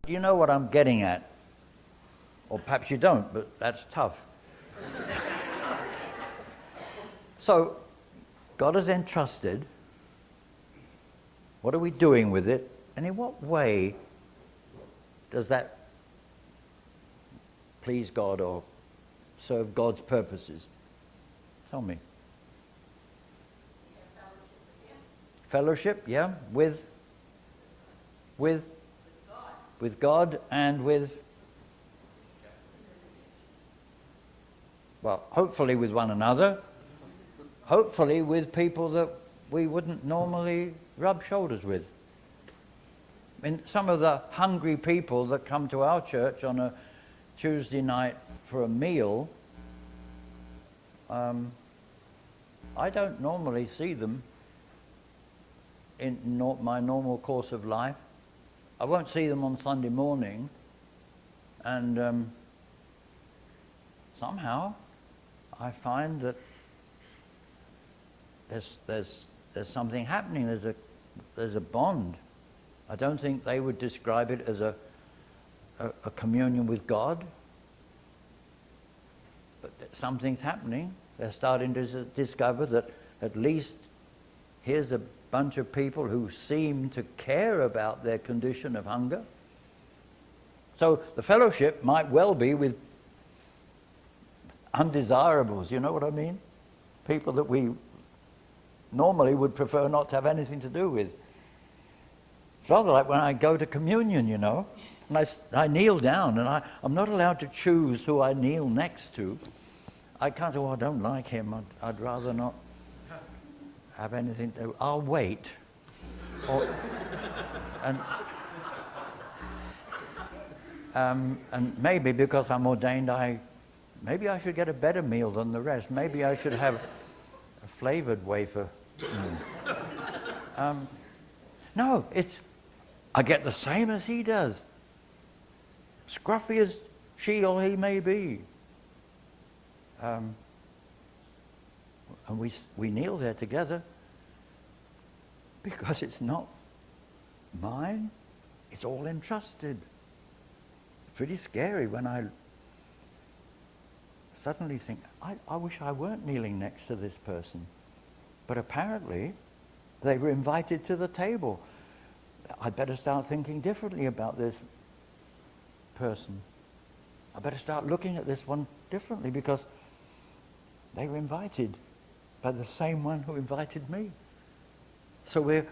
you know what I'm getting at. Or perhaps you don't, but that's tough. So, God has entrusted. What are we doing with it? And in what way does that please God or serve God's purposes? Tell me. Fellowship, yeah, with God and with, well, hopefully with one another, hopefully with people that we wouldn't normally rub shoulders with. I mean, some of the hungry people that come to our church on a Tuesday night for a meal, I don't normally see them in my normal course of life. I won't see them on Sunday morning, and somehow I find that there's something happening. There's a bond. I don't think they would describe it as a communion with God, but something's happening. They're starting to discover that at least here's a bunch of people who seem to care about their condition of hunger. So the fellowship might well be with undesirables, you know what I mean? People that we normally would prefer not to have anything to do with. It's rather like when I go to communion, you know, and I kneel down, and I'm not allowed to choose who I kneel next to. I can't say, well, I don't like him, I'd rather not have anything to do. I'll wait. And maybe because I'm ordained, maybe I should get a better meal than the rest. Maybe I should have a flavored wafer. No, I get the same as he does. Scruffy as she or he may be. And we kneel there together because it's not mine, it's all entrusted. It's pretty scary when I suddenly think, I wish I weren't kneeling next to this person. But apparently, they were invited to the table. I'd better start thinking differently about this person. I better start looking at this one differently because they were invited by the same one who invited me. So we're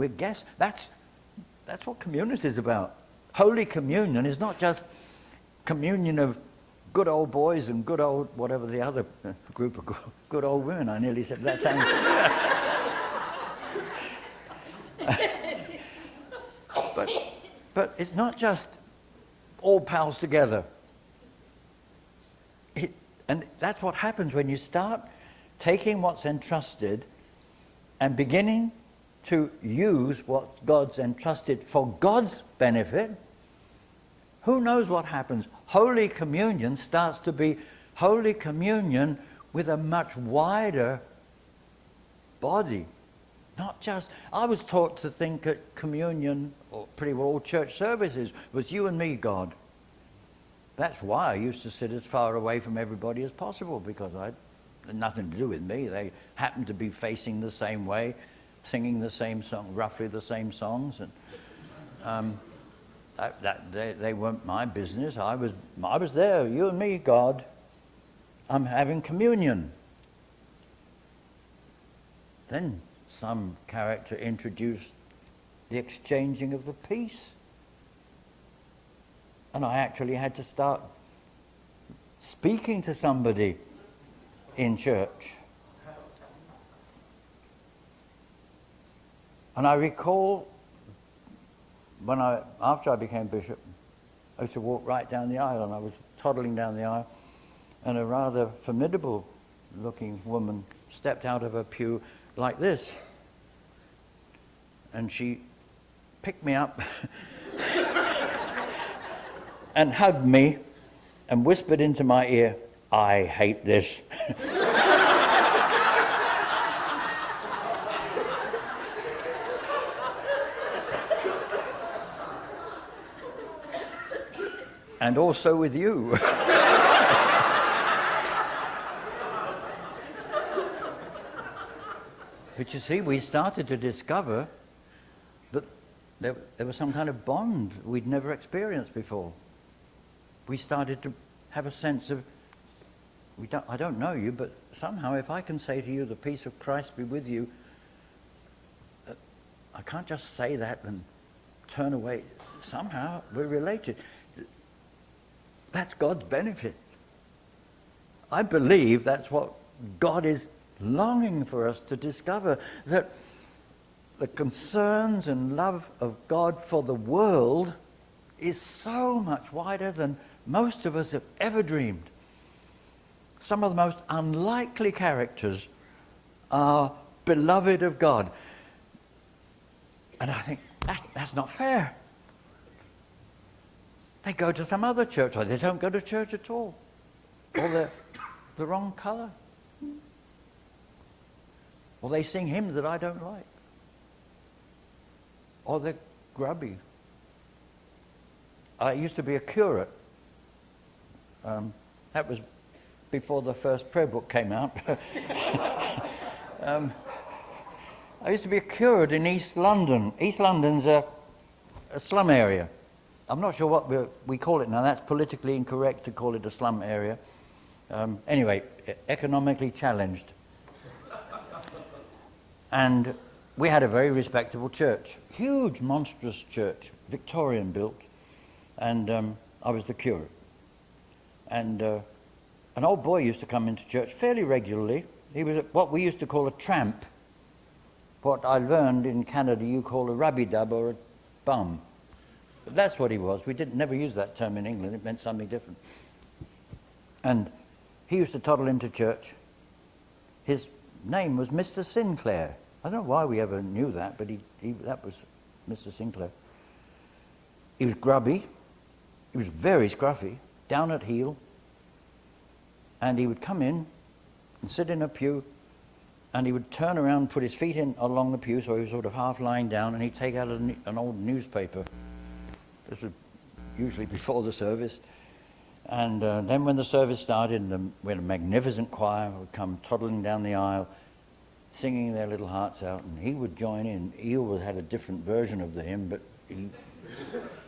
guests. That's what community is about. Holy communion is not just communion of good old boys and good old whatever the other group of good old women. I nearly said that sounds. But it's not just all pals together. And that's what happens when you start taking what's entrusted and beginning to use what God's entrusted for God's benefit. Who knows what happens? Holy Communion starts to be Holy Communion with a much wider body. Not just, I was taught to think that communion, or pretty well all church services, was you and me, God. That's why I used to sit as far away from everybody as possible, because I had nothing to do with me. They happened to be facing the same way, singing the same song, roughly the same songs, and they weren't my business. I was there, you and me, God. I'm having communion. Then some character introduced the exchanging of the peace. And I actually had to start speaking to somebody in church. And I recall after I became bishop, I used to walk right down the aisle, and I was toddling down the aisle, and a rather formidable looking woman stepped out of her pew like this. And she picked me up and hugged me and whispered into my ear, "I hate this." and also with you. But you see, we started to discover that there was some kind of bond we'd never experienced before. We started to have a sense of, I don't know you, but somehow if I can say to you, the peace of Christ be with you, I can't just say that and turn away. Somehow we're related. That's God's benefit. I believe that's what God is longing for us to discover, that the concerns and love of God for the world is so much wider than most of us have ever dreamed. Some of the most unlikely characters are beloved of God. And I think, that's not fair. They go to some other church, or they don't go to church at all. Or they're the wrong colour. Or they sing hymns that I don't like. Or they're grubby. I used to be a curate. That was before the first prayer book came out. I used to be a curate in East London. East London's a slum area. I'm not sure what we call it now. That's politically incorrect to call it a slum area. Anyway, economically challenged. And we had a very respectable church. Huge, monstrous church, Victorian built. And I was the curate. And an old boy used to come into church fairly regularly. He was what we used to call a tramp. What I learned in Canada you call a rubby-dub or a bum. But that's what he was. We never used that term in England. It meant something different. And he used to toddle into church. His name was Mr. Sinclair. I don't know why we ever knew that, but that was Mr. Sinclair. He was grubby. He was very scruffy, down at heel. And he would come in and sit in a pew, and he would turn around and put his feet in along the pew, so he was sort of half lying down, and he'd take out an old newspaper. This was usually before the service. And then when the service started, we had a magnificent choir would come toddling down the aisle, singing their little hearts out, and he would join in. He always had a different version of the hymn, but he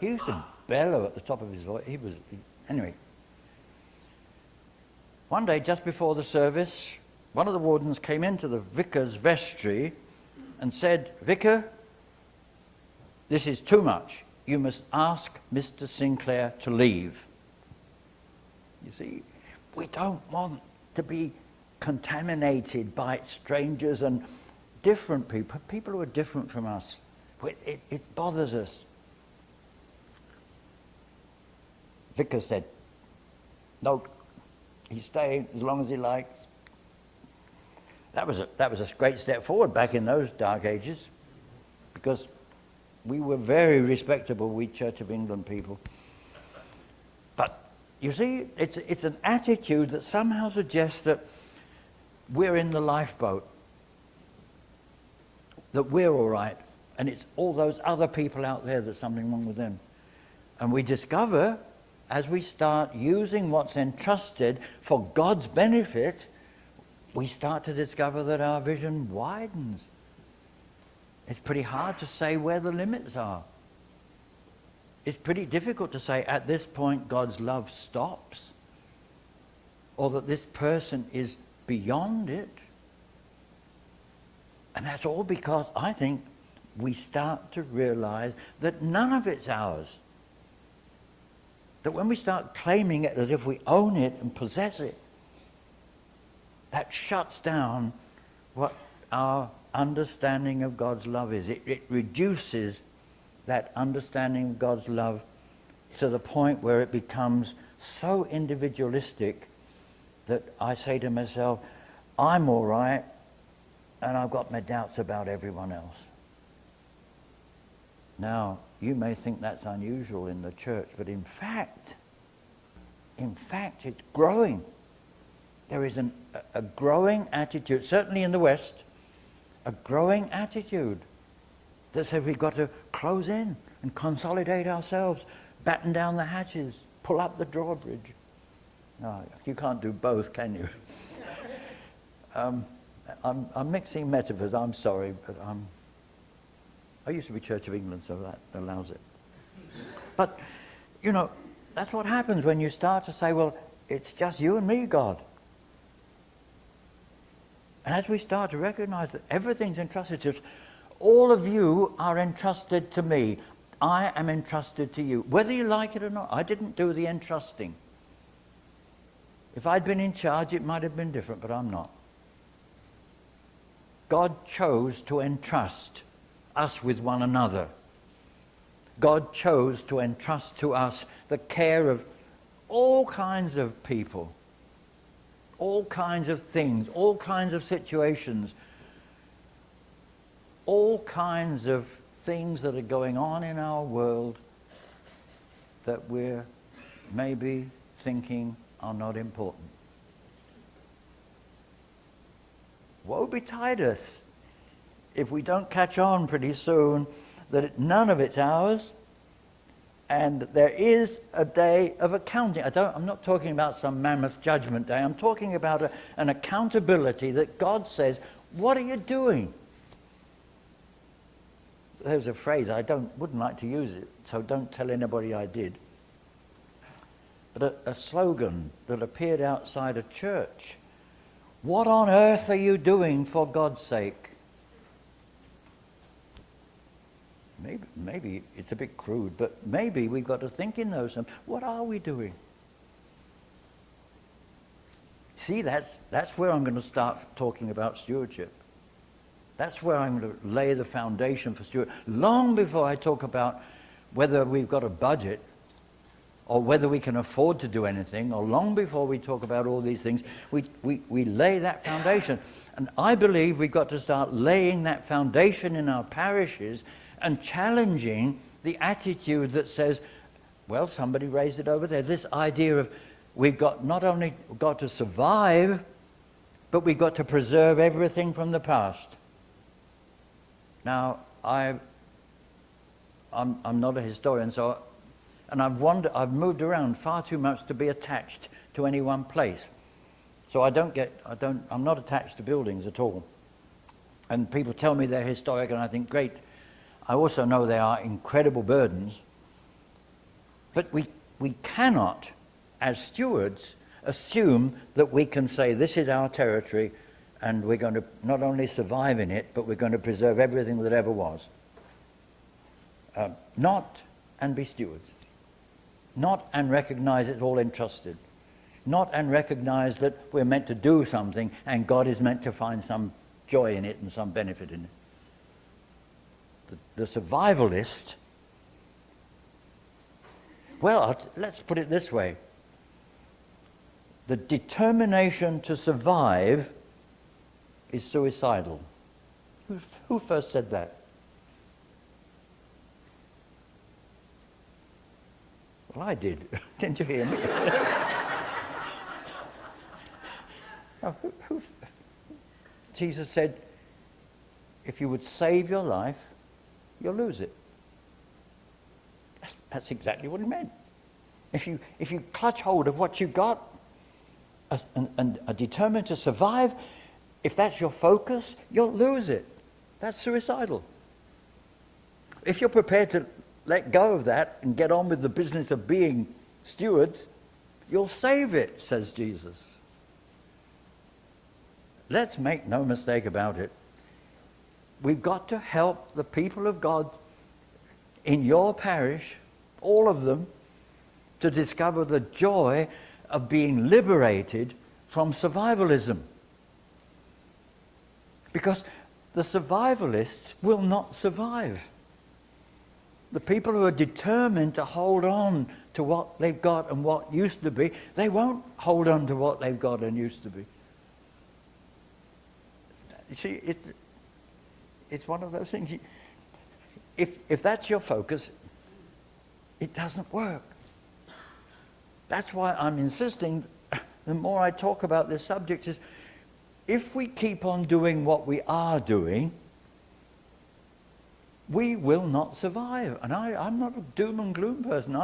used to bellow at the top of his voice. Anyway. One day, just before the service, one of the wardens came into the vicar's vestry and said, "Vicar, this is too much. You must ask Mr. Sinclair to leave." You see, we don't want to be contaminated by strangers and different people who are different from us. It bothers us. Vicar said, "No, he's staying as long as he likes." That was a great step forward back in those dark ages, because we were very respectable, we Church of England people. But you see, it's an attitude that somehow suggests that we're in the lifeboat, that we're all right, and it's all those other people out there there's something wrong with them. And we discover, as we start using what's entrusted for God's benefit, we start to discover that our vision widens. It's pretty hard to say where the limits are. It's pretty difficult to say at this point God's love stops, or that this person is beyond it. And that's all because I think we start to realize that none of it's ours. That when we start claiming it as if we own it and possess it, that shuts down what our understanding of God's love is. It reduces that understanding of God's love to the point where it becomes so individualistic that I say to myself, I'm all right, and I've got my doubts about everyone else. Now, you may think that's unusual in the church, but in fact, it's growing. There is a growing attitude, certainly in the West, a growing attitude that says we've got to close in and consolidate ourselves, batten down the hatches, pull up the drawbridge. No, you can't do both, can you? I'm mixing metaphors, I'm sorry, but I used to be Church of England, so that allows it. But, you know, that's what happens when you start to say, well, it's just you and me, God. And as we start to recognize that everything's entrusted to us, all of you are entrusted to me. I am entrusted to you. Whether you like it or not, I didn't do the entrusting. If I'd been in charge, it might have been different, but I'm not. God chose to entrust us with one another. God chose to entrust to us the care of all kinds of people, all kinds of things, all kinds of situations, all kinds of things that are going on in our world that we're maybe thinking are not important. Woe betide us if we don't catch on pretty soon that none of it's ours, and there is a day of accounting. I'm not talking about some mammoth judgment day. I'm talking about an accountability that God says, what are you doing? There's a phrase, wouldn't like to use it, so don't tell anybody I did. But a slogan that appeared outside a church. What on earth are you doing for God's sake? Maybe it's a bit crude, but maybe we've got to think in those terms. What are we doing? See, that's where I'm going to start talking about stewardship. That's where I'm going to lay the foundation for stewardship. Long before I talk about whether we've got a budget or whether we can afford to do anything, or long before we talk about all these things, we lay that foundation. And I believe we've got to start laying that foundation in our parishes and challenging the attitude that says, well, somebody raised it over there, this idea of we've got not only got to survive, but we've got to preserve everything from the past. Now, I'm not a historian, and I've moved around far too much to be attached to any one place. So I'm not attached to buildings at all. And people tell me they're historic, and I think, great. I also know they are incredible burdens. But we cannot, as stewards, assume that we can say, this is our territory, and we're going to not only survive in it, but we're going to preserve everything that ever was. Not and be stewards. Not and recognize it's all entrusted. Not and recognize that we're meant to do something and God is meant to find some joy in it and some benefit in it. The survivalist, well, let's put it this way. The determination to survive is suicidal. Who first said that? Well, I did. Didn't you hear me? Now, Jesus said, if you would save your life, you'll lose it. That's exactly what he meant. If you clutch hold of what you've got and are determined to survive, if that's your focus, you'll lose it. That's suicidal. If you're prepared to let go of that and get on with the business of being stewards, you'll save it, says Jesus. Let's make no mistake about it. We've got to help the people of God in your parish, all of them, to discover the joy of being liberated from survivalism. Because the survivalists will not survive. The people who are determined to hold on to what they've got and what used to be, they won't hold on to what they've got and used to be. You see, it's one of those things. If that's your focus, it doesn't work. That's why I'm insisting, the more I talk about this subject, is if we keep on doing what we are doing, we will not survive. And I'm not a doom and gloom person.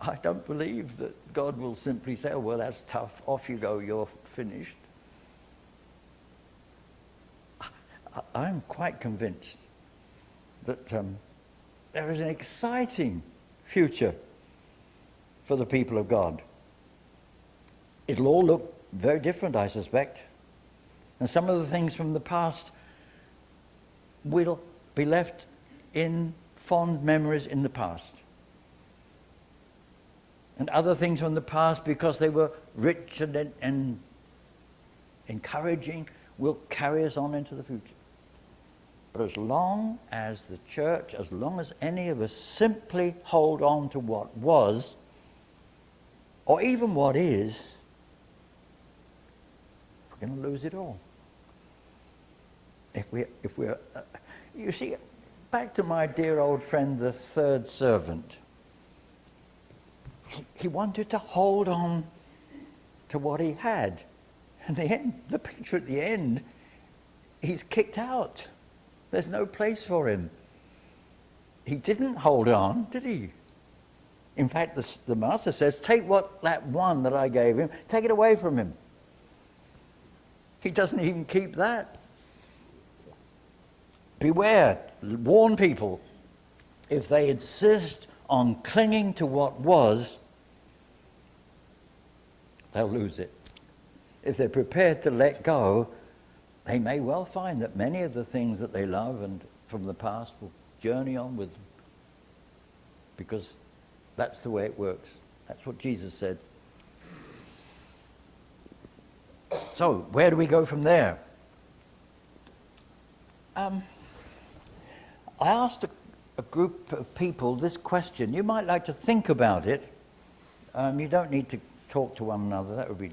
I don't believe that God will simply say, oh, well, that's tough, off you go, you're finished. I'm quite convinced that there is an exciting future for the people of God. It'll all look very different, I suspect. And some of the things from the past will be left in fond memories in the past. And other things from the past, because they were rich and encouraging, will carry us on into the future. But as long as the church, as long as any of us simply hold on to what was, or even what is, we're going to lose it all. If we're you see, back to my dear old friend, the third servant. He wanted to hold on to what he had. And the picture at the end, he's kicked out. There's no place for him. He didn't hold on, did he? In fact, the master says, take that one that I gave him, take it away from him. He doesn't even keep that. Beware, warn people, if they insist on clinging to what was, they'll lose it. If they're prepared to let go, they may well find that many of the things that they love and from the past will journey on with them. Because that's the way it works. That's what Jesus said. So, where do we go from there? I asked a group of people this question. You might like to think about it. You don't need to talk to one another. That would be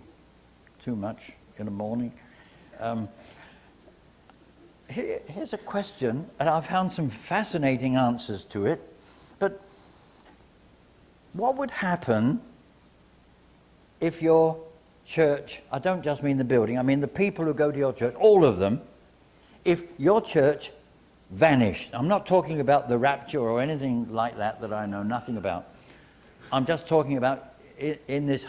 too much in the morning. Here's a question, and I've found some fascinating answers to it. But what would happen if your church, I don't just mean the building, I mean the people who go to your church, all of them, if your church vanished? I'm not talking about the rapture or anything like that I know nothing about. I'm just talking about in this